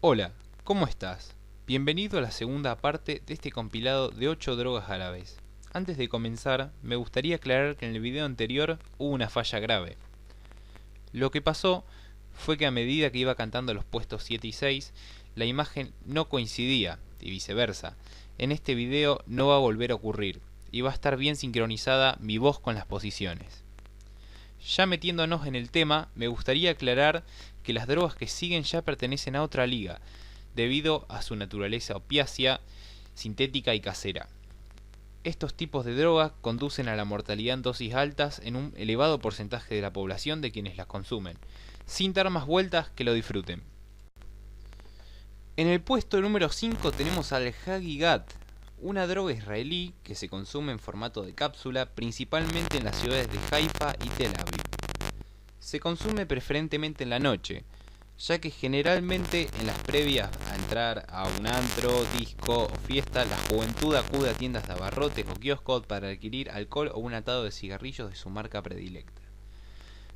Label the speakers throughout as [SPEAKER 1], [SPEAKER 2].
[SPEAKER 1] Hola, ¿cómo estás? Bienvenido a la segunda parte de este compilado de 8 drogas a la vez. Antes de comenzar, me gustaría aclarar que en el video anterior hubo una falla grave. Lo que pasó fue que a medida que iba cantando los puestos 7 y 6, la imagen no coincidía, y viceversa. En este video no va a volver a ocurrir, y va a estar bien sincronizada mi voz con las posiciones. Ya metiéndonos en el tema, me gustaría aclarar que las drogas que siguen ya pertenecen a otra liga, debido a su naturaleza opiácea, sintética y casera. Estos tipos de drogas conducen a la mortalidad en dosis altas en un elevado porcentaje de la población de quienes las consumen. Sin dar más vueltas, que lo disfruten. En el puesto número 5 tenemos al Hagigat, una droga israelí que se consume en formato de cápsula, principalmente en las ciudades de Haifa y Tel Aviv. Se consume preferentemente en la noche, ya que generalmente en las previas a entrar a un antro, disco o fiesta, la juventud acude a tiendas de abarrotes o kioscos para adquirir alcohol o un atado de cigarrillos de su marca predilecta.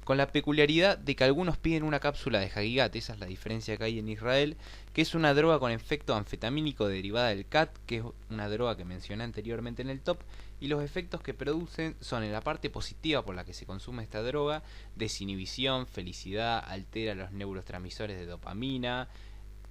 [SPEAKER 1] Con la peculiaridad de que algunos piden una cápsula de Hagigat, esa es la diferencia que hay en Israel, que es una droga con efecto anfetamínico derivada del cat, que es una droga que mencioné anteriormente en el top, y los efectos que producen son en la parte positiva por la que se consume esta droga: desinhibición, felicidad, altera los neurotransmisores de dopamina,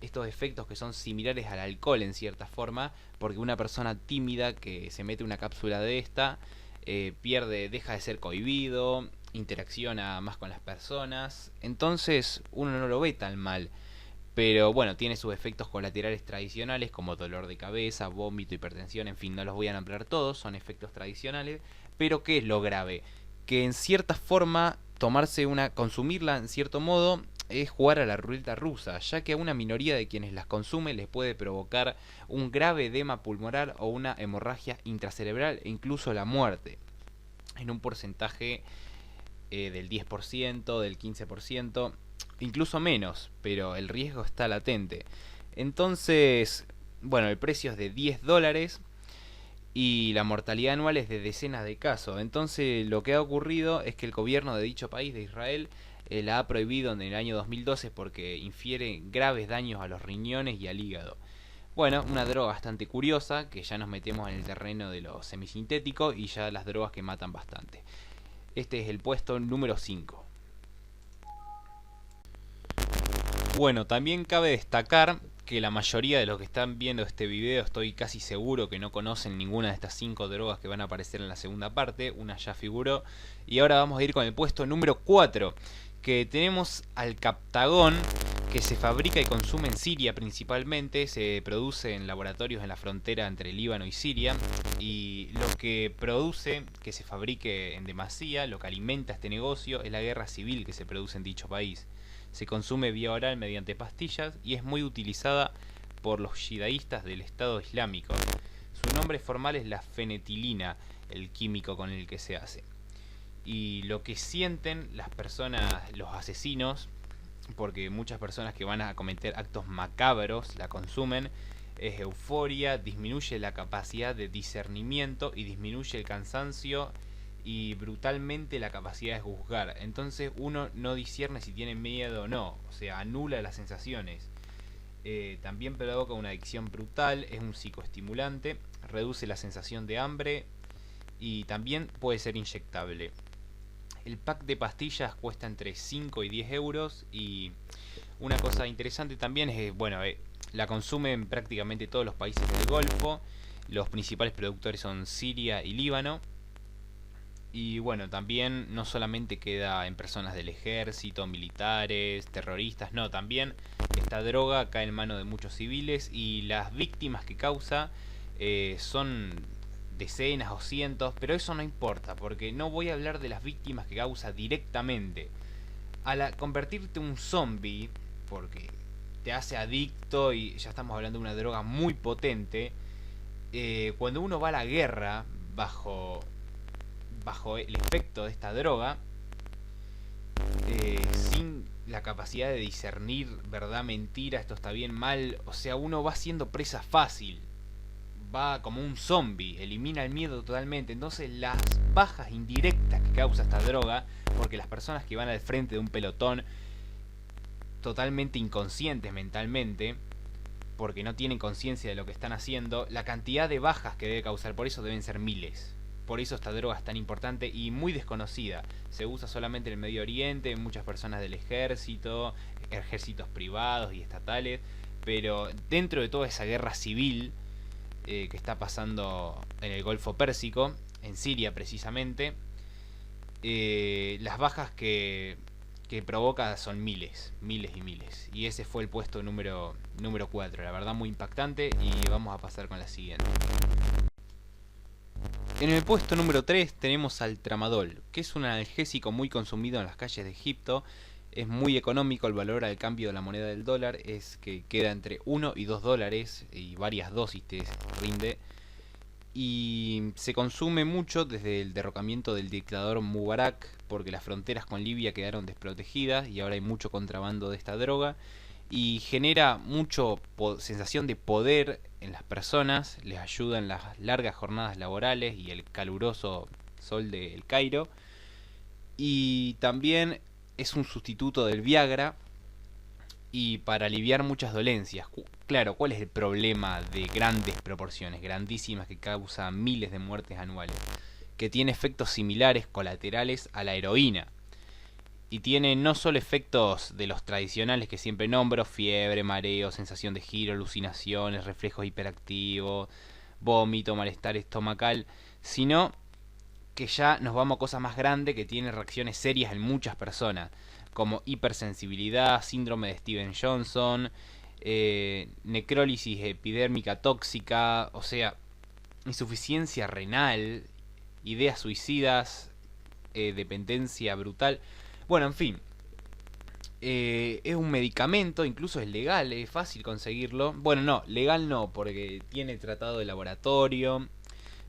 [SPEAKER 1] estos efectos que son similares al alcohol en cierta forma, porque una persona tímida que se mete una cápsula de esta deja de ser cohibido, interacciona más con las personas, entonces uno no lo ve tan mal. Pero bueno, tiene sus efectos colaterales tradicionales como dolor de cabeza, vómito, hipertensión, en fin, no los voy a nombrar todos, son efectos tradicionales. Pero ¿qué es lo grave? Que en cierta forma consumirla en cierto modo es jugar a la ruleta rusa, ya que a una minoría de quienes las consume les puede provocar un grave edema pulmonar o una hemorragia intracerebral e incluso la muerte, en un porcentaje del 10%, del 15%, incluso menos, pero el riesgo está latente. Entonces, bueno, el precio es de $10 y la mortalidad anual es de decenas de casos. Entonces, lo que ha ocurrido es que el gobierno de dicho país, de Israel, la ha prohibido en el año 2012 porque infiere graves daños a los riñones y al hígado. Bueno, una droga bastante curiosa, que ya nos metemos en el terreno de lo semisintético y ya las drogas que matan bastante. Este es el puesto número 5. Bueno, también cabe destacar que la mayoría de los que están viendo este video, estoy casi seguro que no conocen ninguna de estas 5 drogas que van a aparecer en la segunda parte. Una ya figuró. Y ahora vamos a ir con el puesto número 4, que tenemos al Captagón, que se fabrica y consume en Siria principalmente. Se produce en laboratorios en la frontera entre Líbano y Siria. Y lo que produce que se fabrique en demasía, lo que alimenta este negocio, es la guerra civil que se produce en dicho país. Se consume vía oral mediante pastillas y es muy utilizada por los yidaístas del Estado Islámico. Su nombre formal es la fenetilina, el químico con el que se hace. Y lo que sienten las personas, los asesinos, porque muchas personas que van a cometer actos macabros la consumen, es euforia, disminuye la capacidad de discernimiento y disminuye el cansancio y brutalmente la capacidad de juzgar. Entonces uno no discierne si tiene miedo o no, o sea, anula las sensaciones. También provoca una adicción brutal, es un psicoestimulante, reduce la sensación de hambre y también puede ser inyectable. El pack de pastillas cuesta entre 5 y 10 euros y una cosa interesante también es, bueno, la consumen prácticamente todos los países del Golfo. Los principales productores son Siria y Líbano. Y bueno, también no solamente queda en personas del ejército, militares, terroristas, no, también esta droga cae en manos de muchos civiles y las víctimas que causa son decenas o cientos, pero eso no importa, porque no voy a hablar de las víctimas que causa directamente. Al convertirte en un zombie, porque te hace adicto y ya estamos hablando de una droga muy potente, cuando uno va a la guerra bajo el efecto de esta droga, sin la capacidad de discernir verdad, mentira, esto está bien, mal, o sea, uno va siendo presa fácil, va como un zombie, elimina el miedo totalmente. Entonces las bajas indirectas que causa esta droga, porque las personas que van al frente de un pelotón totalmente inconscientes mentalmente, porque no tienen conciencia de lo que están haciendo, la cantidad de bajas que debe causar. Por eso deben ser miles. Por eso esta droga es tan importante y muy desconocida. Se usa solamente en el Medio Oriente, en muchas personas del ejército, ejércitos privados y estatales. Pero dentro de toda esa guerra civil que está pasando en el Golfo Pérsico, en Siria precisamente, las bajas que provoca son miles, miles y miles. Y ese fue el puesto número 4. La verdad muy impactante. Y vamos a pasar con la siguiente. En el puesto número 3 tenemos al tramadol, que es un analgésico muy consumido en las calles de Egipto. Es muy económico, el valor al cambio de la moneda del dólar es que queda entre 1 y 2 dólares y varias dosis te rinde. Y se consume mucho desde el derrocamiento del dictador Mubarak, porque las fronteras con Libia quedaron desprotegidas y ahora hay mucho contrabando de esta droga. Y genera mucho sensación de poder en las personas, les ayuda en las largas jornadas laborales y el caluroso sol del Cairo. Y también es un sustituto del Viagra y para aliviar muchas dolencias. Claro, ¿cuál es el problema de grandes proporciones, grandísimas, que causa miles de muertes anuales? Que tiene efectos similares colaterales a la heroína. Y tiene no solo efectos de los tradicionales que siempre nombro: fiebre, mareo, sensación de giro, alucinaciones, reflejos hiperactivos, vómito, malestar estomacal, sino que ya nos vamos a cosas más grandes que tienen reacciones serias en muchas personas, como hipersensibilidad, síndrome de Steven Johnson, necrólisis epidérmica tóxica, o sea, insuficiencia renal, ideas suicidas, dependencia brutal. Bueno, en fin, es un medicamento, incluso es legal, es fácil conseguirlo. Bueno, no, legal no, porque tiene tratado de laboratorio,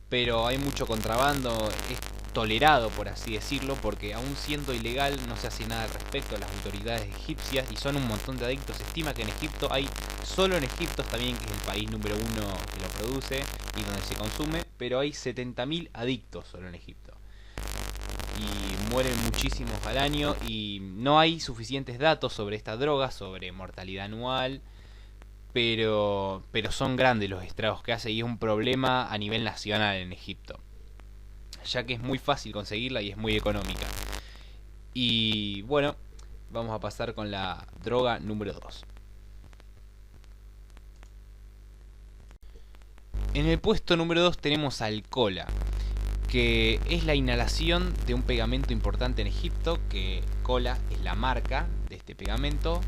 [SPEAKER 1] pero hay mucho contrabando, es tolerado, por así decirlo, porque aún siendo ilegal no se hace nada al respecto a las autoridades egipcias y son un montón de adictos. Se estima que en Egipto hay, solo en Egipto también, que es el país número 1 que lo produce y donde se consume, pero hay 70.000 adictos solo en Egipto. Y mueren muchísimos al año y no hay suficientes datos sobre esta droga, sobre mortalidad anual, pero son grandes los estragos que hace y es un problema a nivel nacional en Egipto, ya que es muy fácil conseguirla y es muy económica. Y bueno, vamos a pasar con la droga número 2. En el puesto número 2 tenemos al cola, que es la inhalación de un pegamento importante en Egipto, que cola es la marca de este pegamento,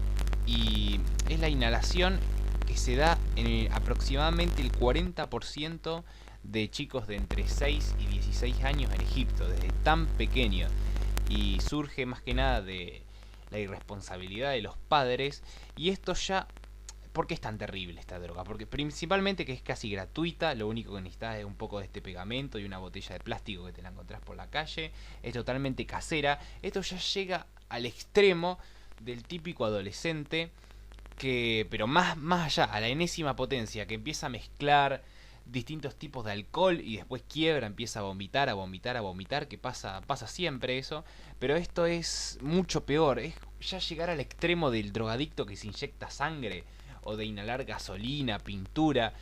[SPEAKER 1] y es la inhalación que se da en aproximadamente el 40% de chicos de entre 6 y 16 años en Egipto, desde tan pequeño, y surge más que nada de la irresponsabilidad de los padres. Y esto ya... ¿Por qué es tan terrible esta droga? Porque principalmente que es casi gratuita, lo único que necesitas es un poco de este pegamento y una botella de plástico que te la encontrás por la calle, es totalmente casera. Esto ya llega al extremo del típico adolescente que, pero más allá, a la enésima potencia, que empieza a mezclar distintos tipos de alcohol y después quiebra, empieza a vomitar, que pasa siempre eso. Pero esto es mucho peor, es ya llegar al extremo del drogadicto que se inyecta sangre o de inhalar gasolina, pintura.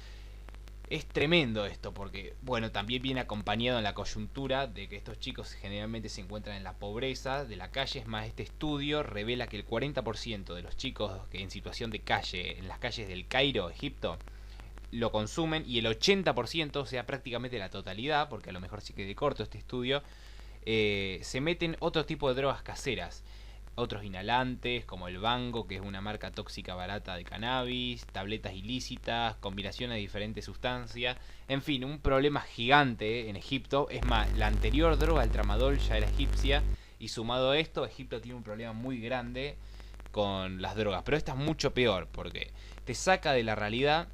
[SPEAKER 1] Es tremendo esto porque, bueno, también viene acompañado en la coyuntura de que estos chicos generalmente se encuentran en la pobreza de la calle. Es más, este estudio revela que el 40% de los chicos que en situación de calle, en las calles del Cairo, Egipto, lo consumen, y el 80%, o sea, prácticamente la totalidad, porque a lo mejor sí que de corto este estudio, se meten otro tipo de drogas caseras. Otros inhalantes, como el Bango, que es una marca tóxica barata de cannabis, tabletas ilícitas, combinaciones de diferentes sustancias. En fin, un problema gigante en Egipto. Es más, la anterior droga, el tramadol, ya era egipcia. Y sumado a esto, Egipto tiene un problema muy grande con las drogas. Pero esta es mucho peor, porque te saca de la realidad,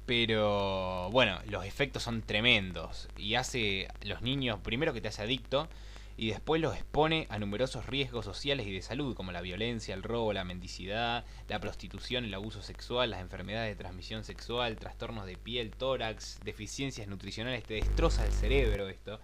[SPEAKER 1] pero bueno, los efectos son tremendos. Y hace los niños, primero que te hace adicto, y después los expone a numerosos riesgos sociales y de salud, como la violencia, el robo, la mendicidad, la prostitución, el abuso sexual, las enfermedades de transmisión sexual, trastornos de piel, tórax, deficiencias nutricionales. Te destroza el cerebro esto.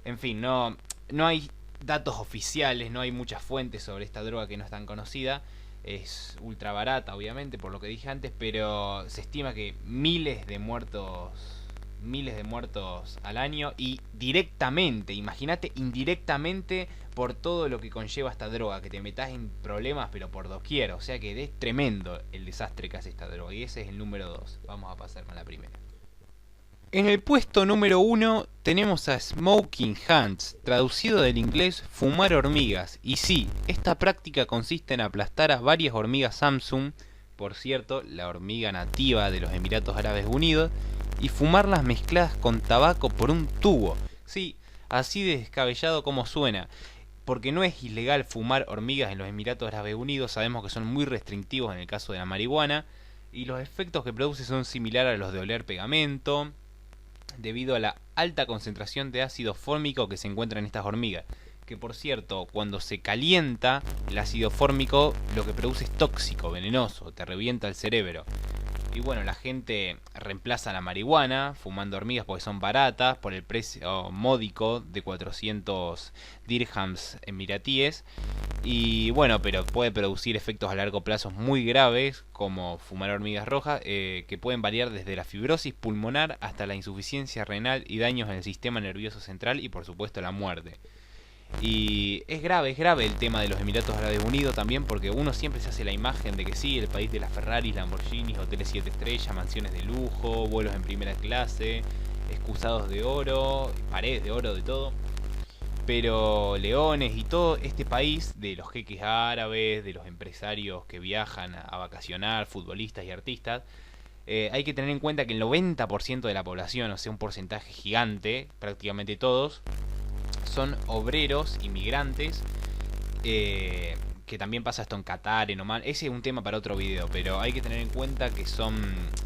[SPEAKER 1] En fin, no hay datos oficiales, no hay muchas fuentes sobre esta droga que no es tan conocida. es ultra barata, obviamente, por lo que dije antes, pero se estima que miles de muertos al año, y directamente, imagínate, indirectamente, por todo lo que conlleva esta droga, que te metas en problemas pero por doquier. O sea que es tremendo el desastre que hace esta droga, y ese es el número 2. Vamos a pasar con la primera. En el puesto número 1 tenemos a Smoking Ants, traducido del inglés fumar hormigas. Y sí, esta práctica consiste en aplastar a varias hormigas Samsung, por cierto, la hormiga nativa de los Emiratos Árabes Unidos, y fumarlas mezcladas con tabaco por un tubo. Sí, así de descabellado como suena. Porque no es ilegal fumar hormigas en los Emiratos Árabes Unidos, sabemos que son muy restrictivos en el caso de la marihuana, y los efectos que produce son similares a los de oler pegamento, debido a la alta concentración de ácido fórmico que se encuentra en estas hormigas. Que por cierto, cuando se calienta el ácido fórmico, lo que produce es tóxico, venenoso, te revienta el cerebro. Y bueno, la gente reemplaza la marihuana fumando hormigas porque son baratas, por el precio módico de 400 dirhams emiratíes. Y bueno, pero puede producir efectos a largo plazo muy graves, como fumar hormigas rojas, que pueden variar desde la fibrosis pulmonar hasta la insuficiencia renal y daños en el sistema nervioso central y por supuesto la muerte. Y es grave el tema de los Emiratos Árabes Unidos también, porque uno siempre se hace la imagen de que sí, el país de las Ferraris, Lamborghinis, hoteles 7 estrellas, mansiones de lujo, vuelos en primera clase, excusados de oro, paredes de oro, de todo. Pero leones y todo este país de los jeques árabes, de los empresarios que viajan a vacacionar, futbolistas y artistas, hay que tener en cuenta que el 90% de la población, o sea, un porcentaje gigante, prácticamente todos, son obreros, inmigrantes, que también pasa esto en Qatar, en Oman. Ese es un tema para otro video, pero hay que tener en cuenta que son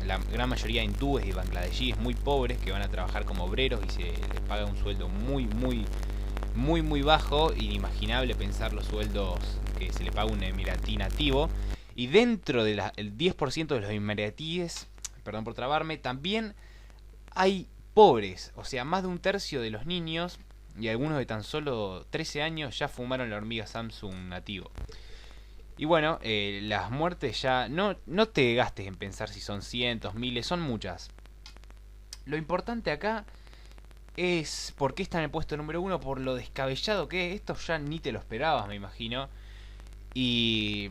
[SPEAKER 1] la gran mayoría hindúes y bangladesíes muy pobres que van a trabajar como obreros y se les paga un sueldo muy bajo. Inimaginable pensar los sueldos que se le paga a un emiratí nativo. Y dentro del 10% de los emiratíes, perdón por trabarme, también hay pobres. O sea, más de un tercio de los niños y algunos de tan solo 13 años ya fumaron la hormiga Samsung nativo. Y bueno, las muertes ya... No te gastes en pensar si son cientos, miles, son muchas. Lo importante acá es por qué está en el puesto número 1, por lo descabellado que es. Esto ya ni te lo esperabas, me imagino. Y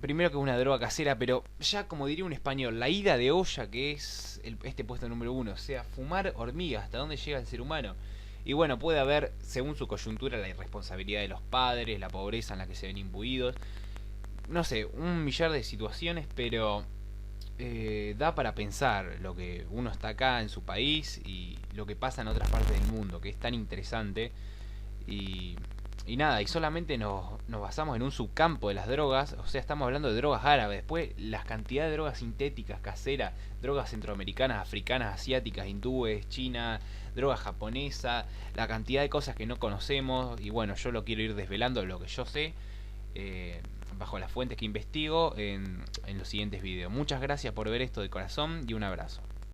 [SPEAKER 1] primero que es una droga casera, pero ya como diría un español, la ida de olla que es este puesto número 1. O sea, fumar hormigas, ¿hasta dónde llega el ser humano? Y bueno, puede haber, según su coyuntura, la irresponsabilidad de los padres, la pobreza en la que se ven imbuidos. No sé, un millar de situaciones, pero da para pensar lo que uno está acá en su país y lo que pasa en otras partes del mundo, que es tan interesante. Y nada, y solamente nos basamos en un subcampo de las drogas. O sea, estamos hablando de drogas árabes. Después, las cantidades de drogas sintéticas, caseras, drogas centroamericanas, africanas, asiáticas, hindúes, china, droga japonesa, la cantidad de cosas que no conocemos. Y bueno, yo lo quiero ir desvelando lo que yo sé, bajo las fuentes que investigo en los siguientes videos. Muchas gracias por ver esto de corazón y un abrazo.